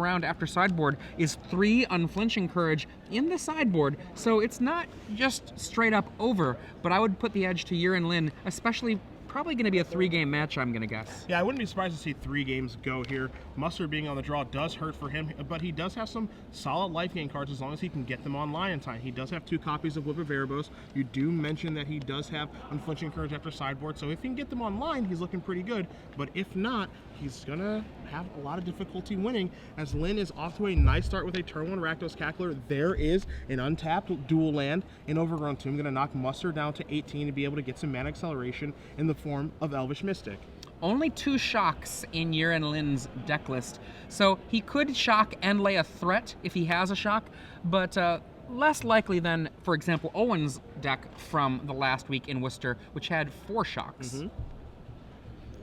round after sideboard is 3 Unflinching Courage in the sideboard, so it's not just straight up over, but I would put the edge to Yiran Lin, especially probably going to be a 3-game match, I'm going to guess. Yeah, I wouldn't be surprised to see 3 games go here. Musser being on the draw does hurt for him, but he does have some solid life gain cards as long as he can get them online in time. He does have 2 copies of Whip of Erebos. You do mention that he does have Unflinching Courage after sideboard, so if he can get them online, he's looking pretty good. But if not, he's going to have a lot of difficulty winning, as Lin is off to a nice start with a turn 1 Rakdos Cackler. There is an untapped dual land in Overgrown Tomb, going to knock Musser down to 18 to be able to get some mana acceleration in the form of Elvish Mystic. Only 2 shocks in Yiran Lin's deck list, so he could shock and lay a threat if he has a shock, but less likely than, for example, Owen's deck from the last week in Worcester, which had 4 shocks.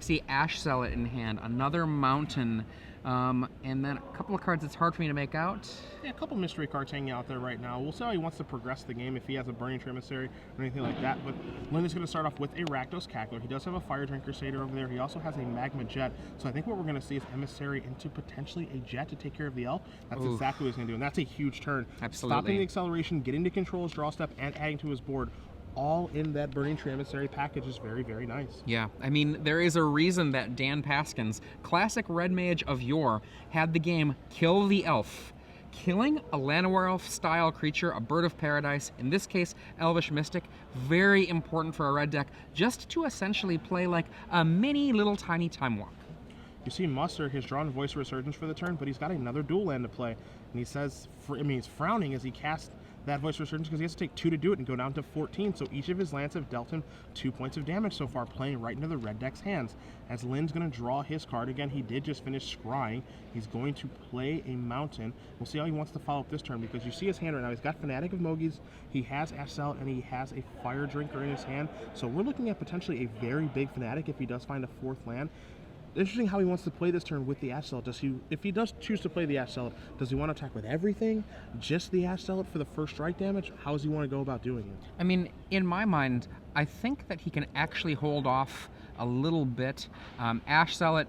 See Ash Zealot in hand, another mountain, and then a couple of cards it's hard for me to make out. Yeah, a couple mystery cards hanging out there right now. We'll see how he wants to progress the game, if he has a Burning Emissary or anything like that. But Lin is going to start off with a Rakdos Cackler. He does have a Fire Drink Crusader over there. He also has a Magma Jet. So I think what we're going to see is Emissary into potentially a Jet to take care of the Elf. That's exactly what he's going to do, and that's a huge turn. Absolutely. Stopping the acceleration, getting to control his draw step, and adding to his board, all in that Burning Tree Emissary package is very, very nice. Yeah, I mean, there is a reason that Dan Paskins, classic Red Mage of yore, had the game Kill the Elf. Killing a Llanowar Elf-style creature, a Bird of Paradise, in this case, Elvish Mystic, very important for a red deck, just to essentially play like a mini little tiny Time Walk. You see Musser has drawn Voice of Resurgence for the turn, but he's got another dual land to play. And he says, he's frowning as he casts that Voice of Resurgence because he has to take 2 to do it and go down to 14. So each of his lands have dealt him 2 points of damage so far, playing right into the red deck's hands. As Lin's going to draw his card again, he did just finish scrying. He's going to play a mountain. We'll see how he wants to follow up this turn, because you see his hand right now. He's got Fanatic of Mogies, he has Ash Zealot, and he has a Fire Drinker in his hand. So we're looking at potentially a very big Fanatic if he does find a 4th land. Interesting how he wants to play this turn with the Ash Zealot. If he does choose to play the Ash Zealot, does he want to attack with everything? Just the Ash Zealot for the first strike damage? How does he want to go about doing it? I mean, in my mind, I think that he can actually hold off a little bit. Ash Zealot,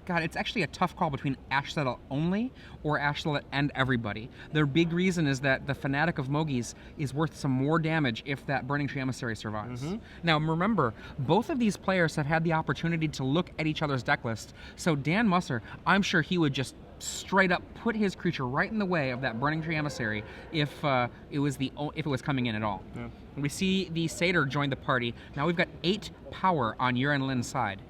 God, it's actually a tough call between Ash Zealot only or Ash Zealot and everybody. Their big reason is that the Fanatic of Mogies is worth some more damage if that Burning Tree Emissary survives. Now remember, both of these players have had the opportunity to look at each other's deck list, so Dan Musser, I'm sure he would just straight up put his creature right in the way of that Burning Tree Emissary if it was coming in at all. Yeah. We see the Satyr join the party. Now we've got 8 power on Yiran Lin's side.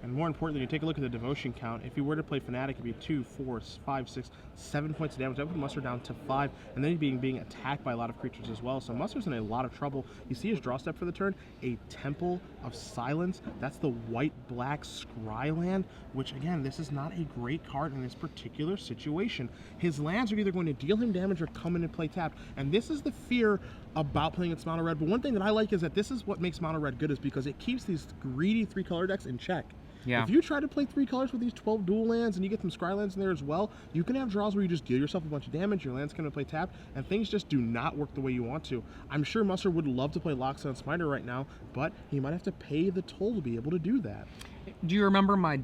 And more importantly, you take a look at the devotion count. If he were to play Fanatic, it'd be 2, 4, 5, 6, 7 points of damage. That would put Musser down to 5, and then he's being attacked by a lot of creatures as well. So Musser's in a lot of trouble. You see his draw step for the turn, a Temple of Silence. That's the white-black Scry land, which again, this is not a great card in this particular situation. His lands are either going to deal him damage or come in and play tapped, and this is the fear about playing its mono red. But one thing that I like is that this is what makes mono red good, is because it keeps these greedy 3-color decks in check. Yeah. If you try to play 3 colors with these 12 dual lands and you get some Scry lands in there as well, you can have draws where you just deal yourself a bunch of damage, your land's going to play tapped, and things just do not work the way you want to. I'm sure Musser would love to play Loxodon Smiter right now, but he might have to pay the toll to be able to do that. Do you remember my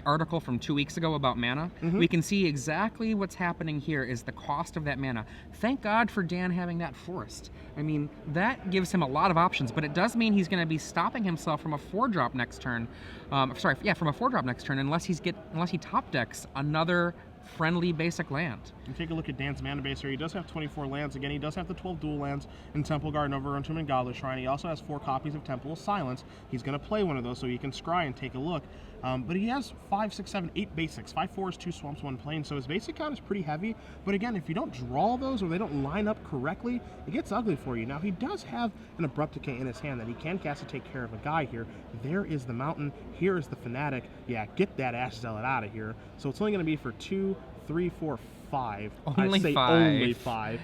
article from 2 weeks ago about mana? We can see exactly what's happening here is the cost of that mana. Thank God for Dan having that forest. I mean, that gives him a lot of options, but it does mean he's going to be stopping himself from a 4-drop next turn. From a 4-drop next turn, unless he top decks another friendly basic land. You take a look at Dan's mana base here. He does have 24 lands. Again, he does have the 12 dual lands in Temple Garden, Overgrown Tomb, and Godless Shrine. He also has 4 copies of Temple of Silence. He's going to play one of those so he can scry and take a look. But he has 5, 6, 7, 8 basics, 5 forests, 2 swamps, 1 plain. So his basic count is pretty heavy. But again, if you don't draw those or they don't line up correctly, it gets ugly for you. Now, he does have an Abrupt Decay in his hand that he can cast to take care of a guy here. There is the Mountain. Here is the Fanatic. Yeah, get that Ash Zealot out of here. So it's only going to be for 2, 3, 4, 5. Only 5. Only 5.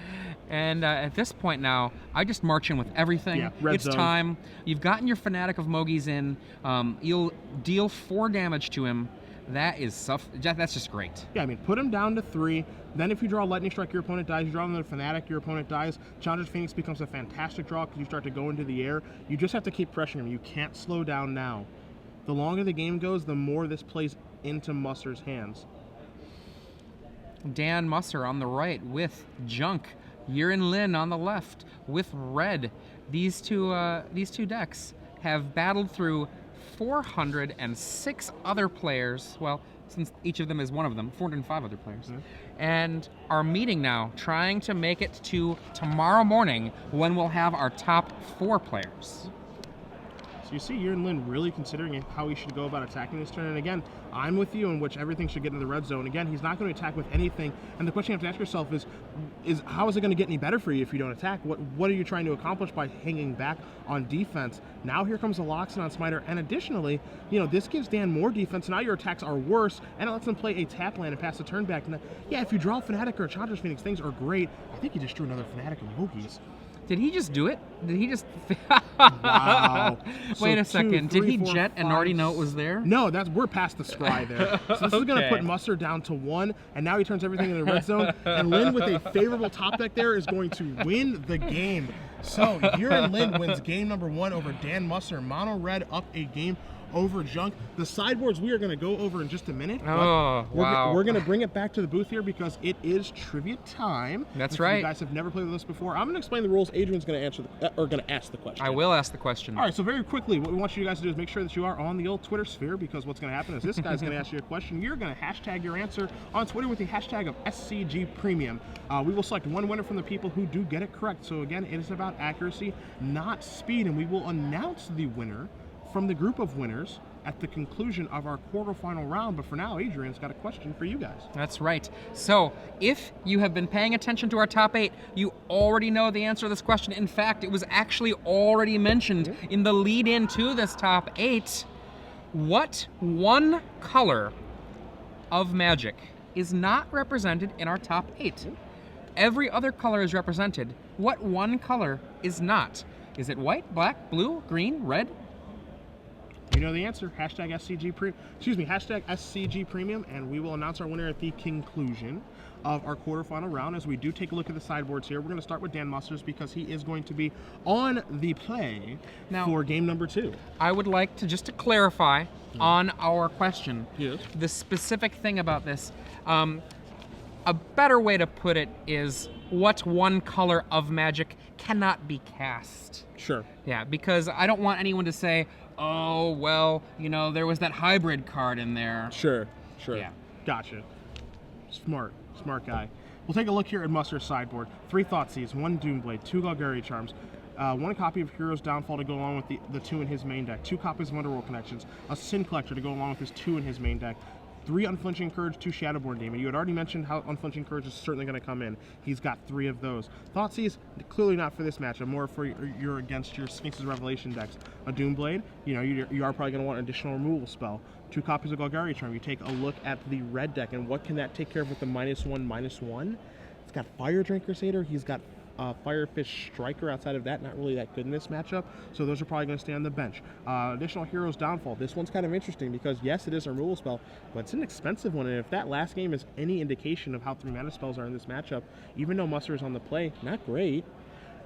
And at this point now, I just march in with everything. Yeah, red it's zone. time. You've gotten your Fanatic of Mogies in. You'll deal 4 damage to him. That's just great. Yeah, I mean, put him down to 3. Then if you draw Lightning Strike, your opponent dies. You draw another Fanatic, your opponent dies. Challenger's Phoenix becomes a fantastic draw because you start to go into the air. You just have to keep pressuring him. You can't slow down now. The longer the game goes, the more this plays into Musser's hands. Dan Musser on the right with Junk. Yiran Lin on the left with Red. These two decks have battled through 406 other players. Well, since each of them is one of them, 405 other players. Mm-hmm. And are meeting now, trying to make it to tomorrow morning when we'll have our top 4 players. So you see Yiran Lin really considering how he should go about attacking this turn. And again, I'm with you in which everything should get into the red zone. Again, he's not going to attack with anything. And the question you have to ask yourself is how is it going to get any better for you if you don't attack? What are you trying to accomplish by hanging back on defense? Now here comes the Loxodon Smiter. And additionally, this gives Dan more defense. Now your attacks are worse, and it lets him play a tap land and pass the turn back. And yeah, if you draw a Fnatic or a Chandra's Phoenix, things are great. I think he just drew another Fnatic and Yogi's. Did he just do it? Did he just... Wow. Wait a So second. 2, 3, Did he 4, jet and 5, already know it was there? No, we're past the scry there. So this is going to Okay. put Musser down to 1, and now he turns everything into the red zone. And Lin with a favorable top deck there is going to win the game. So Yiran Lin wins game number 1 over Dan Musser. Mono red up a game over Junk. The sideboards we are going to go over in just a minute. Oh, wow. We're going to bring it back to the booth here because it is trivia time. That's If right. you guys have never played with us before, I'm going to explain the rules. Adrian's going to ask the question. I will ask the question. All right, so very quickly, what we want you guys to do is make sure that you are on the old Twitter sphere, because what's going to happen is this guy's going to ask you a question. You're going to hashtag your answer on Twitter with the hashtag of SCG Premium. We will select one winner from the people who do get it correct. So again, it is about accuracy, not speed, and we will announce the winner from the group of winners at the conclusion of our quarterfinal round. But for now, Adrian's got a question for you guys. That's right. So, if you have been paying attention to our top 8, you already know the answer to this question. In fact, it was actually already mentioned in the lead-in to this top 8. What one color of Magic is not represented in our top 8? Every other color is represented. What one color is not? Is it white, black, blue, green, red? You know the answer. Hashtag SCG Premium, and we will announce our winner at the conclusion of our quarterfinal round. As we do take a look at the sideboards here, we're going to start with Dan Mussers because he is going to be on the play for game number 2. I would like to just to clarify on our question. Yes. The specific thing about this. A better way to put it is what one color of Magic cannot be cast. Sure. Yeah, because I don't want anyone to say, oh, well, there was that hybrid card in there. Sure. Yeah. Gotcha. Smart guy. We'll take a look here at Musser's sideboard. 3 Thoughtseize, 1 Doomblade, 2 Golgari Charms, 1 copy of Hero's Downfall to go along with the 2 in his main deck, 2 copies of Underworld Connections, a Sin Collector to go along with his 2 in his main deck, 3 Unflinching Courage, 2 Shadowborn Demon. You had already mentioned how Unflinching Courage is certainly going to come in. He's got 3 of those. Thoughtseize, clearly not for this matchup, more for your against your Sphinx's Revelation decks. A Doomblade, you are probably going to want an additional removal spell. 2 copies of Golgari Charm. You take a look at the red deck, and what can that take care of with the -1/-1? It's got Fire Drain Crusader. He's got Firefish Striker. Outside of that, not really that good in this matchup, so those are probably going to stay on the bench. Additional Hero's Downfall. This one's kind of interesting because yes, it is a removal spell, but it's an expensive one, and if that last game is any indication of how 3 mana spells are in this matchup, even though Musser is on the play, not great.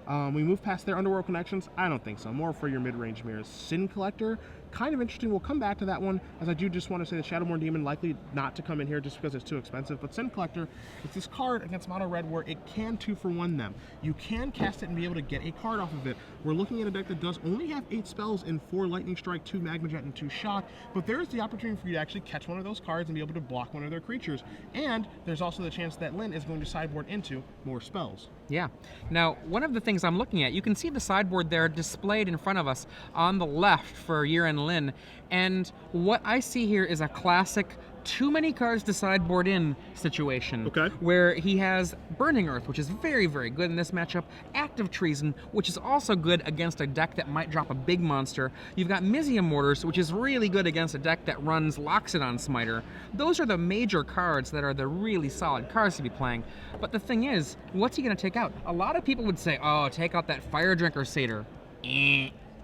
We move past their Underworld Connections? I don't think so. More for your mid-range mirrors. Sin Collector, kind of interesting. We'll come back to that one, as I do just want to say the Shadowborn Demon likely not to come in here just because it's too expensive. But Sin Collector, it's this card against Mono Red where it can 2-for-1 them. You can cast it and be able to get a card off of it. We're looking at a deck that does only have 8 spells in 4 Lightning Strike, 2 Magma Jet, and 2 Shock, but there is the opportunity for you to actually catch one of those cards and be able to block one of their creatures. And there's also the chance that Lin is going to sideboard into more spells. Yeah. Now, one of the things I'm looking at, you can see the sideboard there displayed in front of us on the left for Yiran Lin, and what I see here is a classic too many cards to sideboard in situation. Okay. Where he has Burning Earth, which is very, very good in this matchup, Active Treason, which is also good against a deck that might drop a big monster. You've got Mizzium Mortars, which is really good against a deck that runs Loxodon Smiter. Those are the major cards that are the really solid cards to be playing. But the thing is, what's he going to take out? A lot of people would say, oh, take out that Fire Drinker Satyr.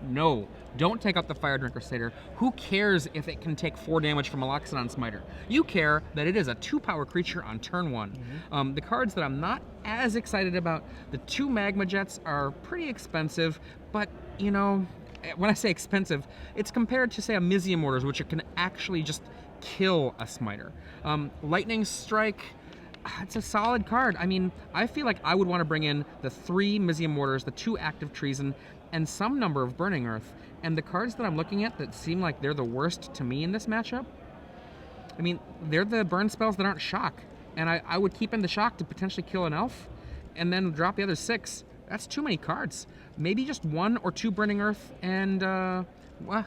No, don't take out the Fire Drinker Satyr. Who cares if it can take 4 damage from a Loxodon Smiter? You care that it is a 2-power creature on turn 1. Mm-hmm. The cards that I'm not as excited about, the 2 Magma Jets are pretty expensive, but, when I say expensive, it's compared to, say, a Mizzium Mortars, which can actually just kill a Smiter. Lightning Strike, It's a solid card. I mean, I feel like I would want to bring in the 3 Mizium Mortars, the 2 Active Treason, and some number of Burning Earth. And the cards that I'm looking at that seem like they're the worst to me in this matchup, I mean, they're the burn spells that aren't shock. And I would keep in the shock to potentially kill an elf, and then drop the other 6. That's too many cards. Maybe just 1 or 2 Burning Earth, and well,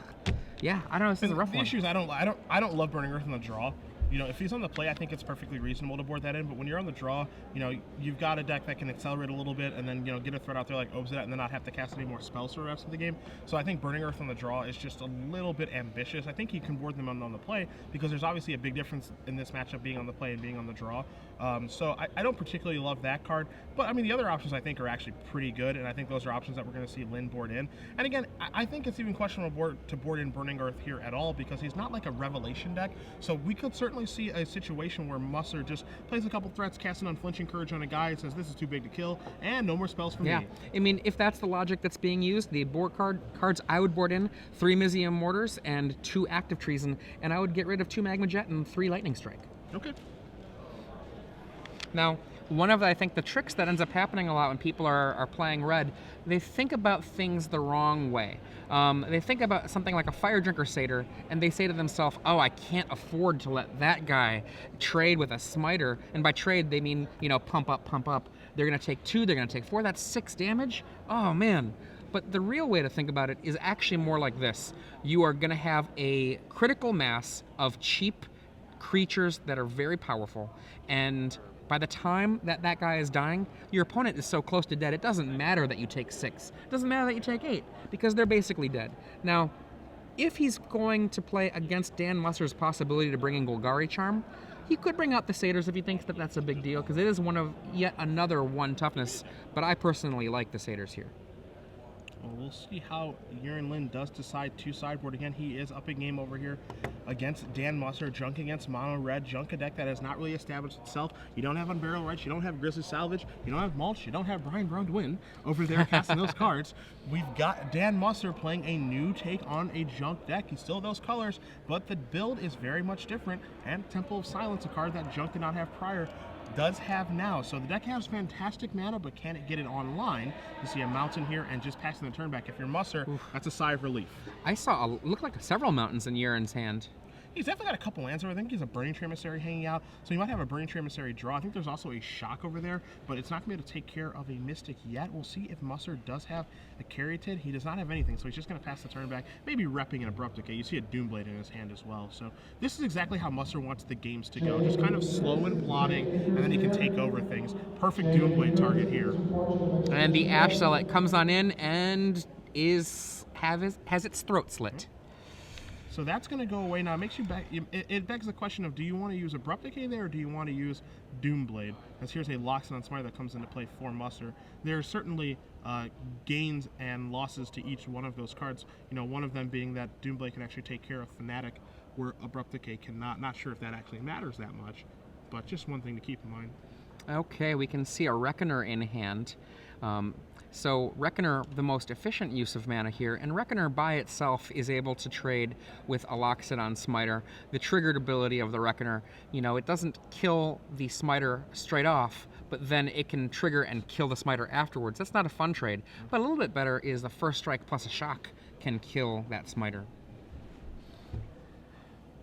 yeah, I don't know. This is a rough one. The issue is I don't love Burning Earth in the draw. You know, if he's on the play, I think it's perfectly reasonable to board that in. But when you're on the draw, you know, you've got a deck that can accelerate a little bit and then, you know, get a threat out there like Obzet and then not have to cast any more spells for the rest of the game. So I think Burning Earth on the draw is just a little bit ambitious. I think you can board them on the play because there's obviously a big difference in this matchup being on the play and being on the draw. So I don't particularly love that card. But, I mean, the other options I think are actually pretty good, and I think those are options that we're going to see Lynn board in. And again, I think it's even questionable to board in Burning Earth here at all because he's not like a Revelation deck. So we could certainly see a situation where Musser just plays a couple threats, casts an Unflinching Courage on a guy, and says this is too big to kill, and no more spells from me. I mean, if that's the logic that's being used, the board cards I would board in 3 Mizium Mortars and 2 Active Treason, and I would get rid of 2 Magma Jet and 3 Lightning Strike. Okay. Now, one of, I think, the tricks that ends up happening a lot when people are playing red, they think about things the wrong way. They think about something like a Fire Drinker Satyr, and they say to themselves, oh, I can't afford to let that guy trade with a Smiter. And by trade, they mean, you know, pump up, pump up. They're going to take 2, they're going to take 4, that's 6 damage? Oh, man. But the real way to think about it is actually more like this. You are going to have a critical mass of cheap creatures that are very powerful, and by the time that guy is dying, your opponent is so close to dead, it doesn't matter that you take 6. It doesn't matter that you take 8, because they're basically dead. Now, if he's going to play against Dan Musser's possibility to bring in Golgari Charm, he could bring out the Satyrs if he thinks that that's a big deal, because it is one of yet another 1 toughness, but I personally like the Satyrs here. Well, we'll see how Yiran Lin does decide to sideboard. Again, he is up a game over here against Dan Musser. Junk against Mono Red. Junk a deck that has not really established itself. You don't have Unburial Rights. You don't have Grizzly Salvage. You don't have Mulch. You don't have Brian Brown over there casting those cards. We've got Dan Musser playing a new take on a Junk deck. He's still those colors, but the build is very much different. And Temple of Silence, a card that Junk did not have prior, does have now. So the deck has fantastic mana, but can it get it online? You see a mountain here and just passing the turn back. If you're Musser, that's a sigh of relief. I saw look like several mountains in Yiran's hand. He's definitely got a couple lands over. I think he's a Burning Tree Emissary hanging out, so he might have a Burning Tree Emissary draw. I think there's also a Shock over there, but it's not going to be able to take care of a Mystic yet. We'll see if Musser does have a Caryatid. He does not have anything, so he's just going to pass the turn back, maybe repping an Abrupt Decay. You see a Doomblade in his hand as well. So this is exactly how Musser wants the games to go, just kind of slow and plodding, and then he can take over things. Perfect Doomblade target here. And the Ash Zealot comes on in and has its throat slit. So that's going to go away. Now, it makes you back. It begs the question of, do you want to use Abrupt Decay there, or do you want to use Doomblade? As here's a Loxodon on Smite that comes into play for Musser. There are certainly gains and losses to each one of those cards. You know, one of them being that Doomblade can actually take care of Fnatic, where Abrupt Decay cannot. Not sure if that actually matters that much, but just one thing to keep in mind. Okay, we can see a Reckoner in hand. So Reckoner, the most efficient use of mana here, and Reckoner by itself is able to trade with a Loxodon Smiter. The triggered ability of the Reckoner, you know, it doesn't kill the Smiter straight off, but then it can trigger and kill the Smiter afterwards. That's not a fun trade, but a little bit better is the first strike plus a shock can kill that Smiter.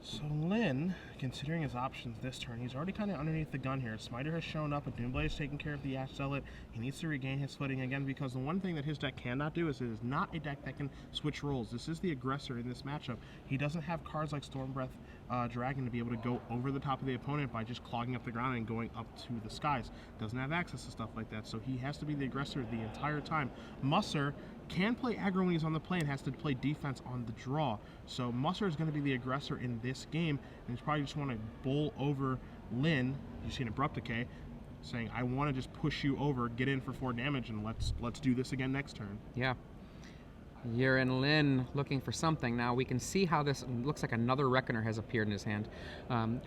So Lin, considering his options this turn, he's already kind of underneath the gun here. Smiter has shown up, but Doomblade is taking care of the Ash Zealot. He needs to regain his footing again, because the one thing that his deck cannot do is it is not a deck that can switch roles. This is the aggressor in this matchup. He doesn't have cards like Stormbreath Dragon to be able to go over the top of the opponent by just clogging up the ground and going up to the skies. Doesn't have access to stuff like that, so he has to be the aggressor the entire time. Musser can play aggro when he's on the play and has to play defense on the draw. So Musser is going to be the aggressor in this game, and he's probably just want to bowl over Lin. You see an Abrupt Decay, saying, I want to just push you over, get in for 4 damage, and let's do this again next turn. Yeah. Yiran Lin looking for something. Now we can see how this looks like another Reckoner has appeared in his hand.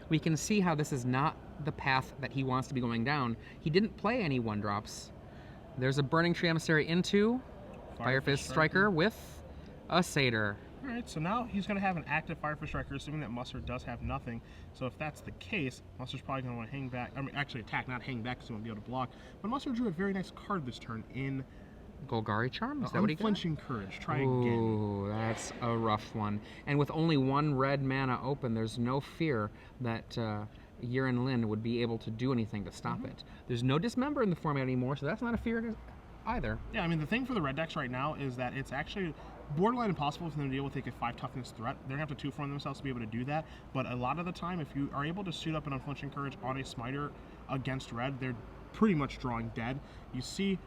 We can see how this is not the path that he wants to be going down. He didn't play any 1-drops. There's a Burning Tree Emissary into Firefist Striker with a Satyr. All right, so now he's going to have an active Firefly Striker, assuming that Musser does have nothing. So if that's the case, Musser's probably going to want to hang back. I mean, actually attack, not hang back, because he won't be able to block. But Musser drew a very nice card this turn in Golgari Charm? Is that what he got? Unflinching Courage. Try again. Ooh, that's a rough one. And with only one red mana open, there's no fear that Yiran Lin would be able to do anything to stop it. There's no Dismember in the format anymore, so that's not a fear either. Yeah, I mean, the thing for the red decks right now is that it's actually borderline impossible for them to deal with like a 5 toughness threat. They're going to have to 2-form themselves to be able to do that. But a lot of the time, if you are able to suit up an Unflinching Courage on a Smiter against red, they're pretty much drawing dead. You see,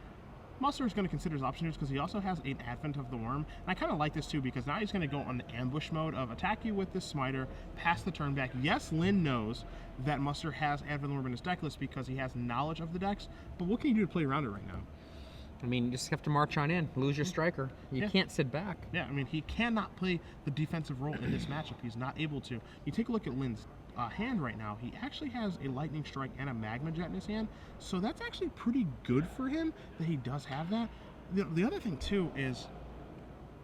Musser is going to consider his options because he also has an Advent of the Worm. And I kind of like this too because now he's going to go on the ambush mode of attack you with this Smiter, pass the turn back. Yes, Lin knows that Musser has Advent of the Worm in his deck list because he has knowledge of the decks, but what can you do to play around it right now? I mean, you just have to march on in, lose your striker. You can't sit back. Yeah, I mean, he cannot play the defensive role in this matchup. He's not able to. You take a look at Lin's hand right now. He actually has a Lightning Strike and a Magma Jet in his hand, so that's actually pretty good for him that he does have that. The other thing, too, is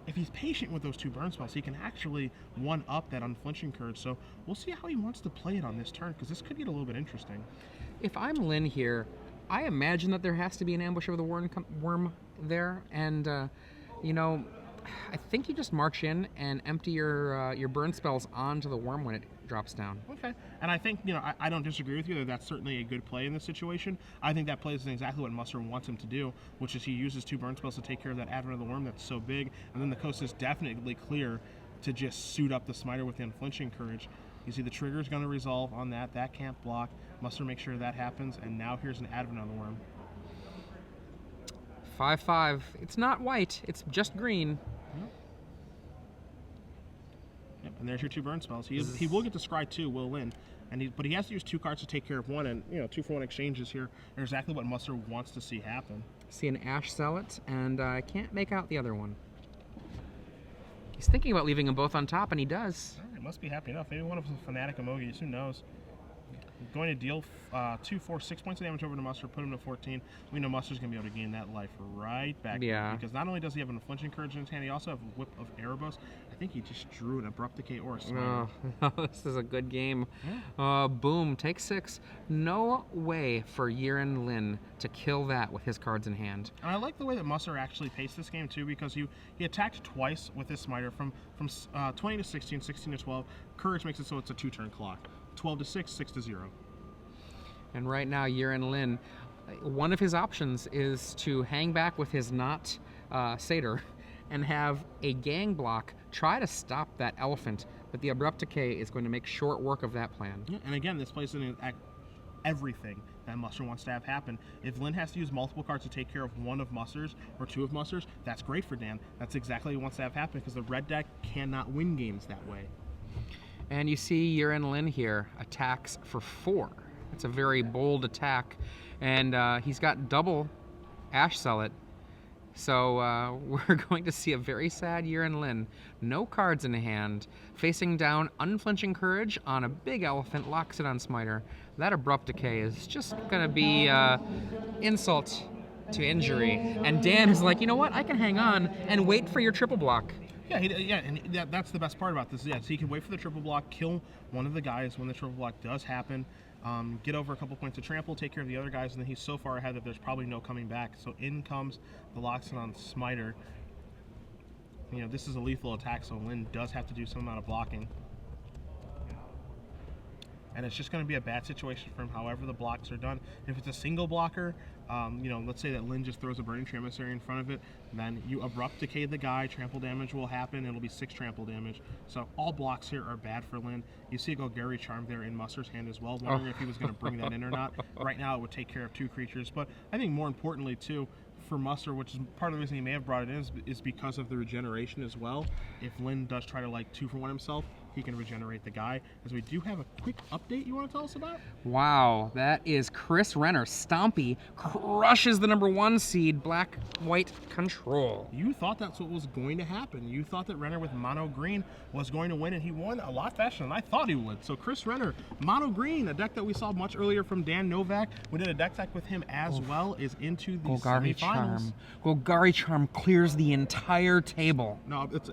if he's patient with those 2 burn spells, he can actually one-up that Unflinching Courage, so we'll see how he wants to play it on this turn, because this could get a little bit interesting. If I'm Lin here, I imagine that there has to be an Ambush of the Worm there, and you know, I think you just march in and empty your burn spells onto the worm when it drops down. Okay, and I think, you know, I don't disagree with you that that's certainly a good play in this situation. I think that plays exactly what Musser wants him to do, which is he uses 2 burn spells to take care of that Advent of the Worm that's so big, and then the coast is definitely clear to just suit up the Smiter with the Unflinching Courage. You see the trigger is going to resolve on that. That can't block. Musser makes sure that happens, and now here's an Advent of the Worm. 5/5. It's not white. It's just green. Yep, and there's your 2 burn spells. He will get to scry 2, will Lin, but he has to use 2 cards to take care of 1, and 2-for-1 exchanges here are exactly what Musser wants to see happen. See an Ash Zealot, and I can't make out the other one. He's thinking about leaving them both on top, and he does. All right, must be happy enough. Maybe one of them is a Fanatic Emogies. Who knows? Going to deal 2, 4, 6 points of damage over to Musser, put him to 14. We know Musser's going to be able to gain that life right back. Yeah. Because not only does he have an Unflinching Courage in his hand, he also has a Whip of Erebos. I think he just drew an Abrupt Decay or a Smiter. Oh, this is a good game. Yeah. Boom, take 6. No way for Yiran Lin to kill that with his cards in hand. And I like the way that Musser actually paced this game too, because he attacked twice with his Smiter from 20 to 16, 16 to 12. Courage makes it so it's a 2-turn clock. 12 to 6, 6 to 0. And right now, Yiran Lin, one of his options is to hang back with his not Satyr and have a gang block try to stop that elephant, but the Abrupt Decay is going to make short work of that plan. Yeah, and again, this plays in everything that Musser wants to have happen. If Lin has to use multiple cards to take care of 1 of Musser's or 2 of Musser's, that's great for Dan. That's exactly what he wants to have happen, because the red deck cannot win games that way. And you see Yiran Lin here attacks for 4. It's a very bold attack, and he's got double Ash Zealot. So we're going to see a very sad Yiran Lin. No cards in hand, facing down Unflinching Courage on a big elephant, locks it on Smiter. That Abrupt Decay is just going to be insult to injury. And Dan is like, you know what? I can hang on and wait for your triple block. Yeah, and that's the best part about this. Yes, he can wait for the triple block, kill one of the guys when the triple block does happen, get over a couple points of trample, take care of the other guys, and then he's so far ahead that there's probably no coming back. So in comes the Loxodon on Smiter. This is a lethal attack, so Lin does have to do some amount of blocking. And it's just going to be a bad situation for him however the blocks are done. If it's a single blocker, let's say that Lin just throws a Burning Tree Emissary in front of it, then you Abrupt Decay the guy, trample damage will happen, it'll be 6 trample damage. So all blocks here are bad for Lin. You see a Golgari Charm there in Musser's hand as well, wondering if he was going to bring that in or not. Right now it would take care of 2 creatures, but I think more importantly too, for Musser, which is part of the reason he may have brought it in, is because of the regeneration as well. If Lin does try to 2-for-1 himself, he can regenerate the guy. As we do have a quick update you want to tell us about? Wow, that is Chris Renner. Stompy crushes the #1 seed, Black-White Control. You thought that's what was going to happen. You thought that Renner with mono green was going to win, and he won a lot faster than I thought he would. So Chris Renner, mono green, a deck that we saw much earlier from Dan Novak. We did a deck tech with him as well, is into the Golgari semifinals. Charm. Golgari Charm clears the entire table. No, it's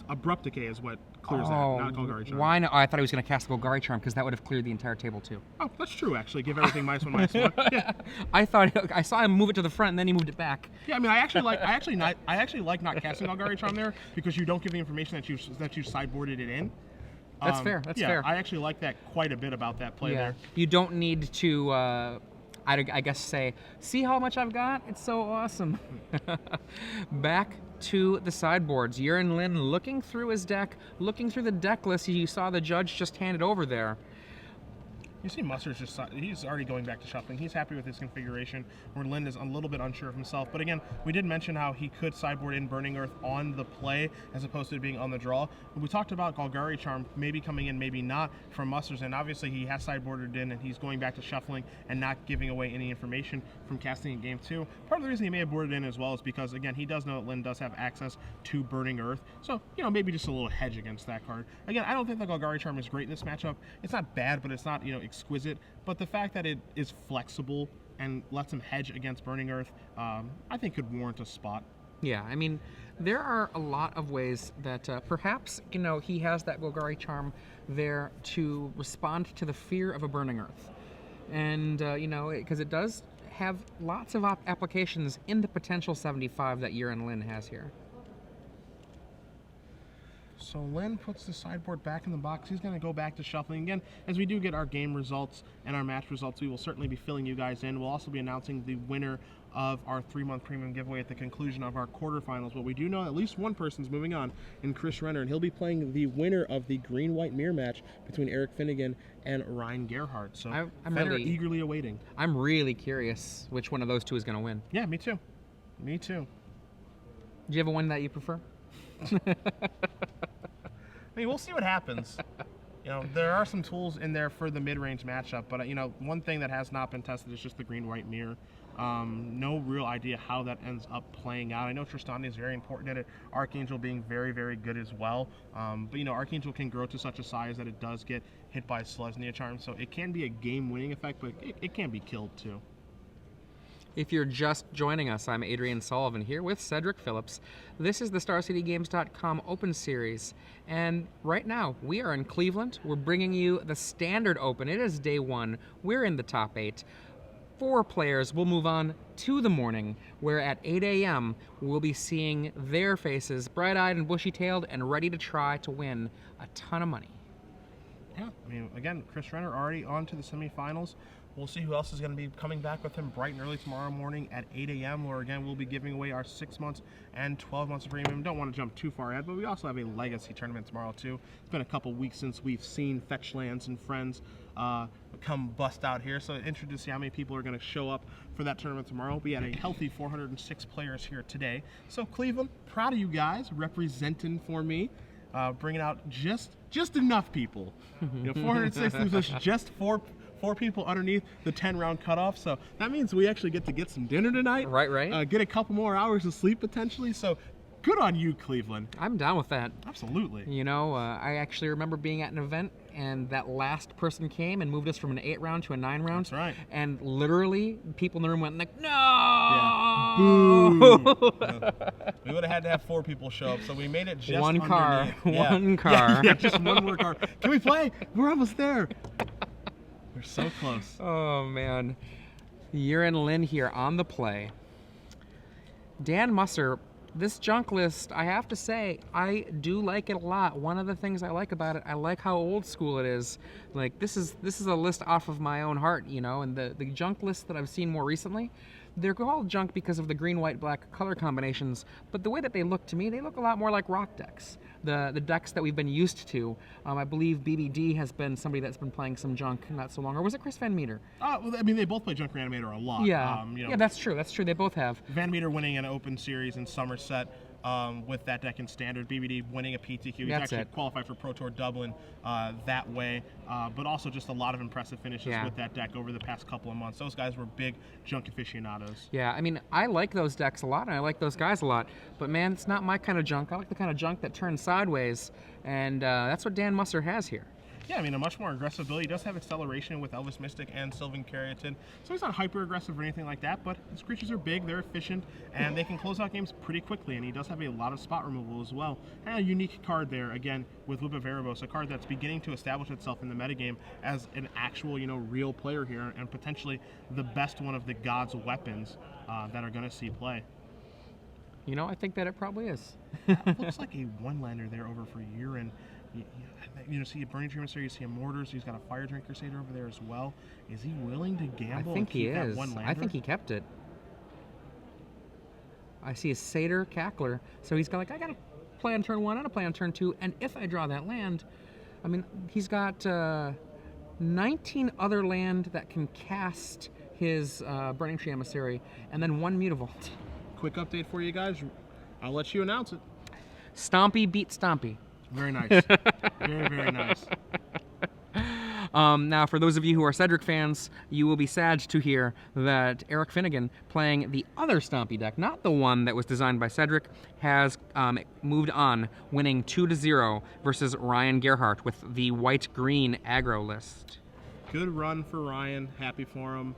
Abrupt Decay is what clears that, not Golgari Charm. Why not? Oh, I thought he was going to cast the Golgari Charm because that would have cleared the entire table too. Oh, that's true, actually. Give everything -1, -1. Yeah. I saw him move it to the front and then he moved it back. Yeah, I mean, I actually like not casting Golgari Charm there because you don't give the information that you sideboarded it in. That's fair. That's fair. I actually like that quite a bit about that play there. You don't need to, I guess, say, see how much I've got? It's so awesome. Back to the sideboards. Yiran Lin looking through his deck, looking through the deck list you saw the judge just handed over there. You see Musser's he's already going back to shuffling. He's happy with his configuration, where Lin is a little bit unsure of himself. But again, we did mention how he could sideboard in Burning Earth on the play as opposed to being on the draw. We talked about Golgari Charm maybe coming in, maybe not from Musser's, and obviously he has sideboarded in and he's going back to shuffling and not giving away any information from casting in game 2. Part of the reason he may have boarded in as well is because, again, he does know that Lin does have access to Burning Earth. So, maybe just a little hedge against that card. Again, I don't think the Golgari Charm is great in this matchup. It's not bad, but it's not, exquisite, but the fact that it is flexible and lets him hedge against Burning Earth, I think could warrant a spot. Yeah, I mean, there are a lot of ways that perhaps, he has that Golgari Charm there to respond to the fear of a Burning Earth. And, because it does have lots of applications in the potential 75 that Yiran Lin has here. So Lin puts the sideboard back in the box. He's going to go back to shuffling again. As we do get our game results and our match results, we will certainly be filling you guys in. We'll also be announcing the winner of our 3-month premium giveaway at the conclusion of our quarterfinals. But we do know at least one person's moving on in Chris Renner, and he'll be playing the winner of the green-white mirror match between Eric Finnegan and Ryan Gerhardt. So I'm really eagerly awaiting. I'm really curious which one of those two is going to win. Yeah, me too. Me too. Do you have a one that you prefer? I mean, we'll see what happens. There are some tools in there for the mid-range matchup, but one thing that has not been tested is just the green-white mirror. No real idea how that ends up playing out. I know Tristani is very important in it. Archangel being very, very good as well. But Archangel can grow to such a size that it does get hit by Selesnya Charm, so it can be a game-winning effect, but it can be killed too. If you're just joining us, I'm Adrian Sullivan here with Cedric Phillips. This is the StarCityGames.com Open Series, and right now we are in Cleveland. We're bringing you the Standard Open. It is day 1. We're in the top 8. 4 players will move on to the morning, where at 8 a.m. we'll be seeing their faces, bright-eyed and bushy-tailed, and ready to try to win a ton of money. Yeah, I mean, again, Chris Renner already on to the semifinals. We'll see who else is going to be coming back with him bright and early tomorrow morning at 8 a.m. where, again, we'll be giving away our 6 months and 12 months of premium. Don't want to jump too far ahead, but we also have a legacy tournament tomorrow, too. It's been a couple weeks since we've seen Fetchlands and friends come bust out here, so interested to see how many people are going to show up for that tournament tomorrow. We had a healthy 406 players here today. So, Cleveland, proud of you guys representing for me. Bringing out just enough people. 406 was just four people underneath the 10-round cutoff, so that means we actually get to get some dinner tonight. Right. Get a couple more hours of sleep potentially, so good on you, Cleveland. I'm down with that. Absolutely. I actually remember being at an event, and that last person came and moved us from an 8-round to a 9-round. That's right. And literally, people in the room went like, no! Yeah. Boo! We would have had to have 4 people show up, so we made it just one car. Yeah. One car. Yeah, just one more car. Can we play? We're almost there. We're so close. Oh, man. Yiran Lin here on the play. Dan Musser, this junk list, I have to say, I do like it a lot. One of the things I like about it, I like how old school it is. Like, this is a list off of my own heart, and the junk lists that I've seen more recently, they're all junk because of the green, white, black color combinations, but the way that they look to me, they look a lot more like rock decks. The decks that we've been used to. I believe BBD has been somebody that's been playing some junk not so long. Or was it Chris Van Meter? Well, I mean, they both play Junk Reanimator a lot. Yeah, yeah, that's true. They both have. Van Meter winning an open series in Somerset with that deck in Standard. BBD winning a PTQ. He's That's actually it. qualified for Pro Tour Dublin that way, but also just a lot of impressive finishes with that deck over the past couple of months. Those guys were big junk aficionados. Yeah, I mean, I like those decks a lot, and I like those guys a lot, but man, it's not my kind of junk. I like the kind of junk that turns sideways, and that's what Dan Musser has here. Yeah, I mean, a much more aggressive build. He does have acceleration with Elvis Mystic and Sylvan Caryatid, so he's not hyper aggressive or anything like that, but his creatures are big, they're efficient, and they can close out games pretty quickly, and he does have a lot of spot removal as well. And a unique card there, again, with Whip of Erebos, a card that's beginning to establish itself in the metagame as an actual, real player here, and potentially the best one of the God's weapons that are going to see play. I think that it probably is. That looks like a one-lander there over for Yiran. See a Burning Tree Emissary, you see a Mortars, he's got a Fire Drink Crusader over there as well. Is he willing to gamble and keep that one-lander? I think he kept it. I see a Satyr Cackler, so he's got I got to play on turn 1 and a play on turn 2, and if I draw that land, I mean, he's got 19 other land that can cast his Burning Tree Emissary, and then 1 Mutavault. Quick update for you guys. I'll let you announce it. Stompy beat Stompy. Very nice. Very, very nice. Now, for those of you who are Cedric fans, you will be sad to hear that Eric Finnegan, playing the other Stompy deck, not the one that was designed by Cedric, has moved on, winning 2-0 versus Ryan Gerhardt with the white-green aggro list. Good run for Ryan. Happy for him.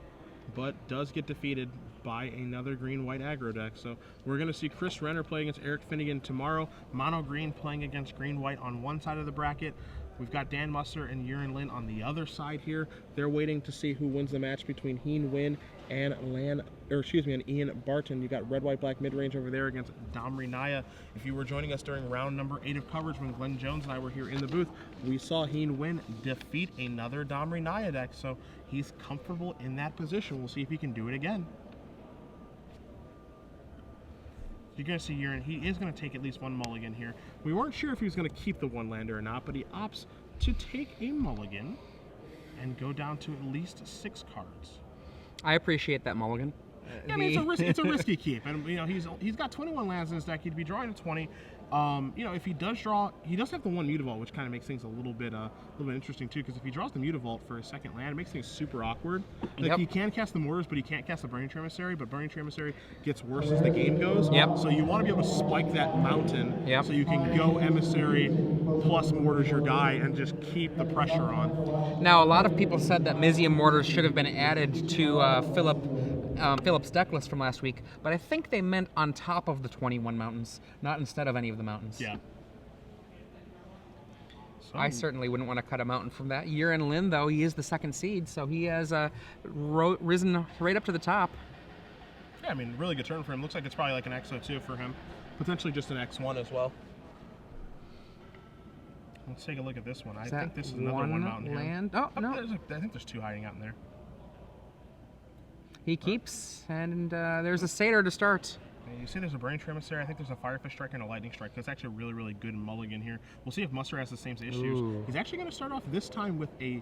But does get defeated by another green-white aggro deck. So we're going to see Chris Renner play against Eric Finnegan tomorrow. Mono green playing against green-white on one side of the bracket. We've got Dan Musser and Yiran Lin on the other side here. They're waiting to see who wins the match between Heen Win and Ian Barton. You got red, white, black mid-range over there against Domri Naya. If you were joining us during round number 8 of coverage when Glenn Jones and I were here in the booth, we saw Heen Win defeat another Domri Naya deck. So he's comfortable in that position. We'll see if he can do it again. You're going to see Yiran. He is going to take at least 1 mulligan here. We weren't sure if he was going to keep the one-lander or not, but he opts to take a mulligan and go down to at least 6 cards. I appreciate that mulligan. Yeah, I mean, it's a risky keep, and he's got 21 lands in his deck. He'd be drawing to 20. If he does draw, he does have the 1 Mutavault, which kind of makes things a little bit interesting too. Because if he draws the Mutavault for his second land, it makes things super awkward. He can cast the Mortars, but he can't cast the Burning Tree Emissary. But Burning Tree Emissary gets worse as the game goes. So you want to be able to spike that mountain, so you can go Emissary plus Mortars your guy and just keep the pressure on. Now, a lot of people said that Mizium Mortars should have been added to Philip's deck list from last week, but I think they meant on top of the 21 mountains, not instead of any of the mountains. Yeah. So, I certainly wouldn't want to cut a mountain from that. Yiran Lin, though, he is the 2nd seed, so he has risen right up to the top. Yeah, I mean, really good turn for him. Looks like it's probably like an XO2 for him. Potentially just an X1 as well. Let's take a look at this one. I think this is another 1 mountain land. Here. Oh, no. I think there's 2 hiding out in there. He keeps, and there's a Satyr to start. You see there's a Burning Tree Emissary. I think there's a Firefish Striker and a Lightning Strike. That's actually a really, really good mulligan here. We'll see if Musser has the same issues. Ooh. He's actually going to start off this time with a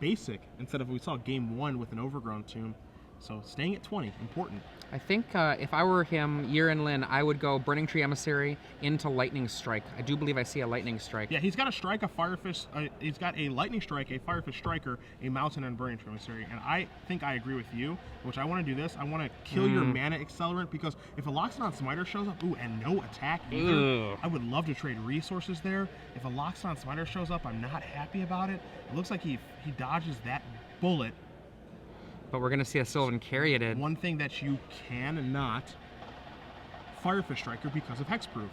basic instead of we saw game 1 with an Overgrown Tomb. So staying at 20, important. I think if I were him, Yiran Lin, I would go Burning Tree Emissary into Lightning Strike. I do believe I see a Lightning Strike. Yeah, he's got a Strike, a Firefish. He's got a Lightning Strike, a Firefish Striker, a Mountain, and Burning Tree Emissary. And I think I agree with you, which I want to do this. I want to kill your mana accelerant because if a Loxodon Smiter shows up, and no attack either, I would love to trade resources there. If a Loxodon Smiter shows up, I'm not happy about it. It looks like he dodges that bullet. But we're going to see a Sylvan Caryatid. One thing that you cannot Firefish Striker because of Hexproof.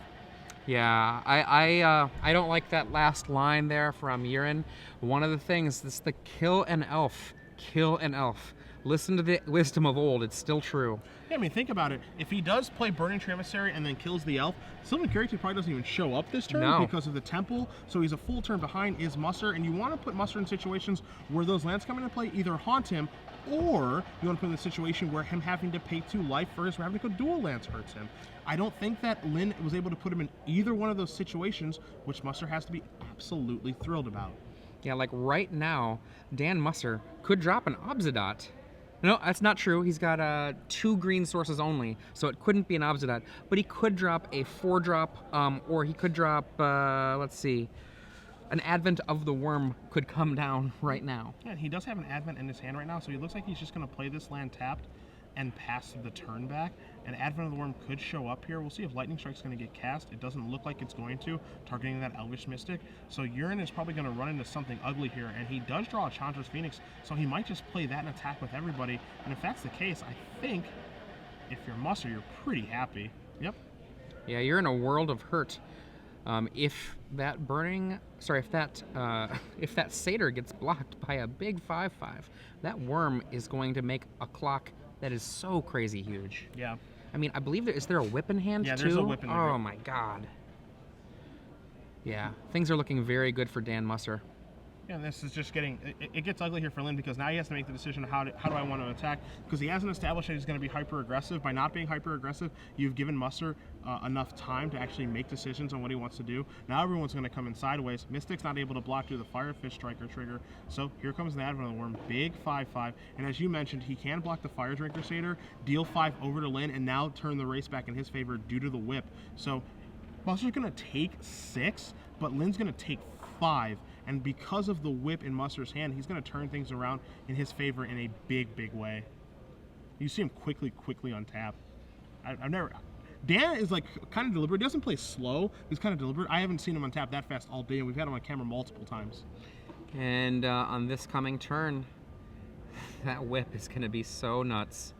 Yeah, I don't like that last line there from Yiran. One of the things, this is the kill an elf. Kill an elf. Listen to the wisdom of old, it's still true. Yeah, I mean, think about it. If he does play Burning Tree Emissary and then kills the elf, Sylvan Caryatid probably doesn't even show up this turn because of the temple, so he's a full turn behind is Musser, and you want to put Musser in situations where those lands come into play, either haunt him, or you want to put him in a situation where him having to pay 2 life for his Ravnica dual lands hurts him. I don't think that Lin was able to put him in either one of those situations, which Musser has to be absolutely thrilled about. Yeah, like right now, Dan Musser could drop an Obzidot No, that's not true. He's got 2 green sources only, so it couldn't be an Obsidat. But he could drop a 4-drop, or he could drop, let's see, an Advent of the Worm could come down right now. Yeah, he does have an Advent in his hand right now, so he looks like he's just going to play this land tapped and pass the turn back. And Advent of the Worm could show up here. We'll see if Lightning Strike's going to get cast. It doesn't look like it's going to, targeting that Elvish Mystic. So Yiran is probably going to run into something ugly here, and he does draw a Chandra's Phoenix, so he might just play that and attack with everybody. And if that's the case, I think if you're Musser, you're pretty happy. Yep. Yeah, you're in a world of hurt. If that if that Satyr gets blocked by a big 5/5, that Worm is going to make a clock that is so crazy huge. Yeah. I mean, I believe is there a whip in hand too? Yeah, there's a whip in there. Oh my god. Yeah, things are looking very good for Dan Musser. Yeah, and this is just getting, it gets ugly here for Lynn because now he has to make the decision of how do I want to attack, because he hasn't established that he's going to be hyper-aggressive. By not being hyper-aggressive, you've given Musser enough time to actually make decisions on what he wants to do. Now everyone's going to come in sideways. Mystic's not able to block through the Firefish Striker trigger, so here comes the Advent of the Worm, big 5/5, and as you mentioned, he can block the Fire Drinker Satyr, deal 5 over to Lynn, and now turn the race back in his favor due to the whip. So Musser's going to take 6, but Lynn's going to take 5. And because of the whip in Musser's hand, he's going to turn things around in his favor in a big, big way. You see him quickly untap. I've never... Dan is like kind of deliberate. He doesn't play slow. He's kind of deliberate. I haven't seen him untap that fast all day, and we've had him on camera multiple times. And on this coming turn, that whip is going to be so nuts.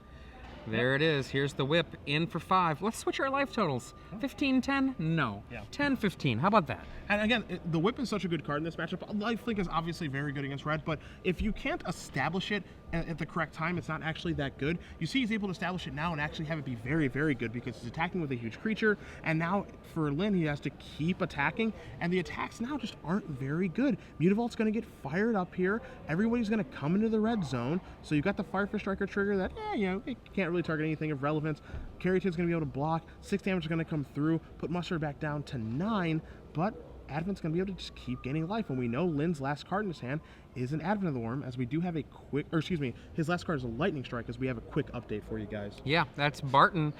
There it is. Here's the whip in for 5. Let's switch our life totals. 15-10? No. Yeah. 10-15. How about that? And again, the whip is such a good card in this matchup. Lifelink is obviously very good against red, but if you can't establish it at the correct time, it's not actually that good. You see he's able to establish it now and actually have it be very, very good because he's attacking with a huge creature, and now for Lynn, he has to keep attacking, and the attacks now just aren't very good. Mutavault's going to get fired up here. Everybody's going to come into the red zone, so you've got the Firefish Striker trigger that, it can't really target anything of relevance. Caryatid's going to be able to block. 6 damage is going to come through, put Musser back down to 9, but Advent's going to be able to just keep gaining life. And we know Lynn's last card in his hand is an Advent of the Worm, as we do have a quick, or excuse me, his last card is a Lightning Strike, as we have a quick update for you guys. Yeah, that's Barton.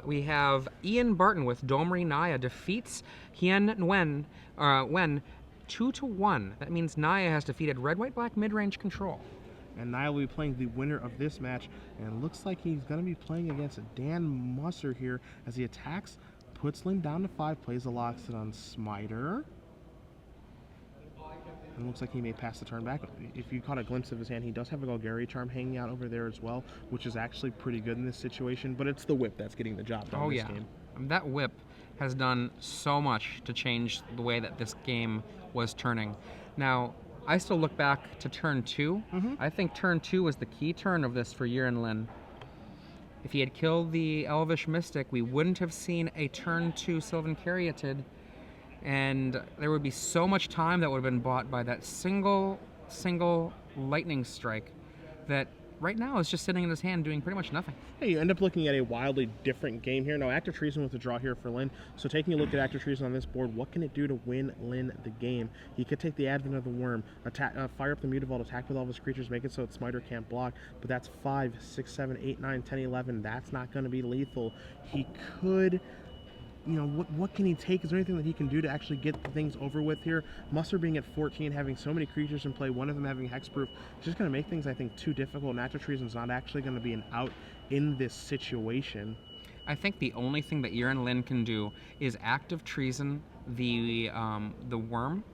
We have Ian Barton with Domri Naya defeats Hien Nguyen, Wen 2-1. That means Naya has defeated Red, White, Black mid-range control. And Naya will be playing the winner of this match, and it looks like he's going to be playing against Dan Musser here as he attacks, puts Lynn down to 5, plays the Loxodon Smiter. And looks like he may pass the turn back. If you caught a glimpse of his hand, he does have a Golgari Charm hanging out over there as well, which is actually pretty good in this situation, but it's the whip that's getting the job done in this game. That whip has done so much to change the way that this game was turning. Now, I still look back to turn 2. I think turn 2 was the key turn of this for Yiran Lin. If he had killed the Elvish Mystic, we wouldn't have seen a turn 2 Sylvan Caryatid, and there would be so much time that would have been bought by that single lightning strike that right now is just sitting in his hand doing pretty much nothing. Hey, you end up looking at a wildly different game here. Now, Active Treason with a draw here for Lynn. So taking a look at Active Treason on this board, what can it do to win Lynn the game? He could take the Advent of the Worm, attack, fire up the Mutavault, attack with all of his creatures, make it so that Smiter can't block. But that's 5, 6, 7, 8, 9, 10, 11. That's not going to be lethal. He could... what can he take? Is there anything that he can do to actually get things over with here? Musser being at 14, having so many creatures in play, one of them having hexproof, it's just going to make things, I think, too difficult. And Active Treason's not actually going to be an out in this situation. I think the only thing that Yiran Lin can do is Active Treason the Worm,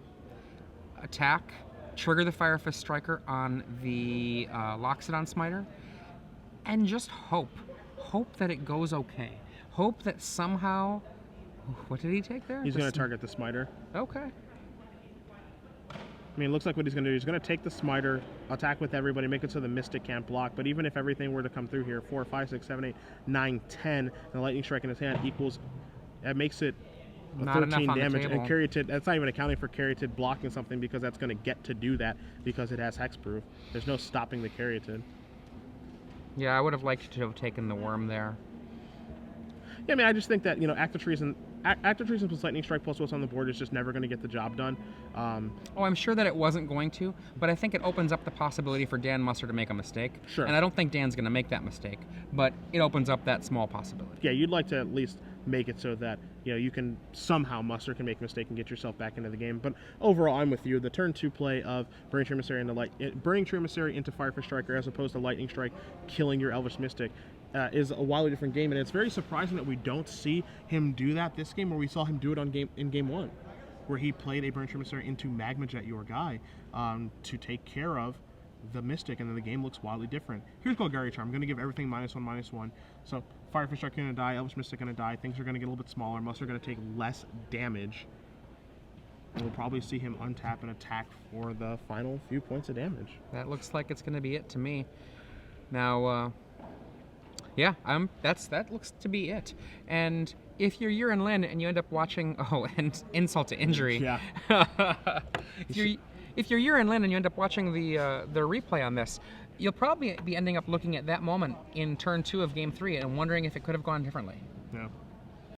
attack, trigger the Firefist Striker on the Loxodon Smiter, and just hope that it goes okay. Hope that somehow... What did he take there? He's going to target the Smiter. Okay. I mean, it looks like what he's going to do. He's going to take the Smiter, attack with everybody, make it so the Mystic can't block. But even if everything were to come through here, 4, 5, 6, 7, 8, 9, 10, and the Lightning Strike in his hand equals... That makes it not 13 damage. And Caryatid, that's not even accounting for Caryatid blocking something, because that's going to get to do that because it has hexproof. There's no stopping the Caryatid. Yeah, I would have liked to have taken the Worm there. Yeah, I mean, I just think that, Active Treason Active Treason plus Lightning Strike plus what's on the board is just never going to get the job done. Oh, I'm sure that it wasn't going to, but I think it opens up the possibility for Dan Musser to make a mistake. Sure. And I don't think Dan's going to make that mistake, but it opens up that small possibility. Yeah, you'd like to at least make it so that you can somehow Musser can make a mistake and get yourself back into the game. But overall, I'm with you. The turn 2 play of Burning Tree Emissary into Firefish Striker as opposed to Lightning Strike killing your Elvish Mystic is a wildly different game, and it's very surprising that we don't see him do that this game, where we saw him do it in game 1, where he played a Burning Tree Emissary into Magma Jet, your guy, to take care of the Mystic, and then the game looks wildly different. Here's Golgari Charm. I'm going to give everything -1/-1. So Firefish Striker going to die, Elvish Mystic going to die, things are going to get a little bit smaller, Musser going to take less damage. And we'll probably see him untap and attack for the final few points of damage. That looks like it's going to be it to me. Now, yeah, that looks to be it. And if you're Yiran Lin and you end up watching, and insult to injury. Yeah. If you're Yiran Lin and you end up watching the replay on this, you'll probably be ending up looking at that moment in turn 2 of game 3 and wondering if it could have gone differently. Yeah.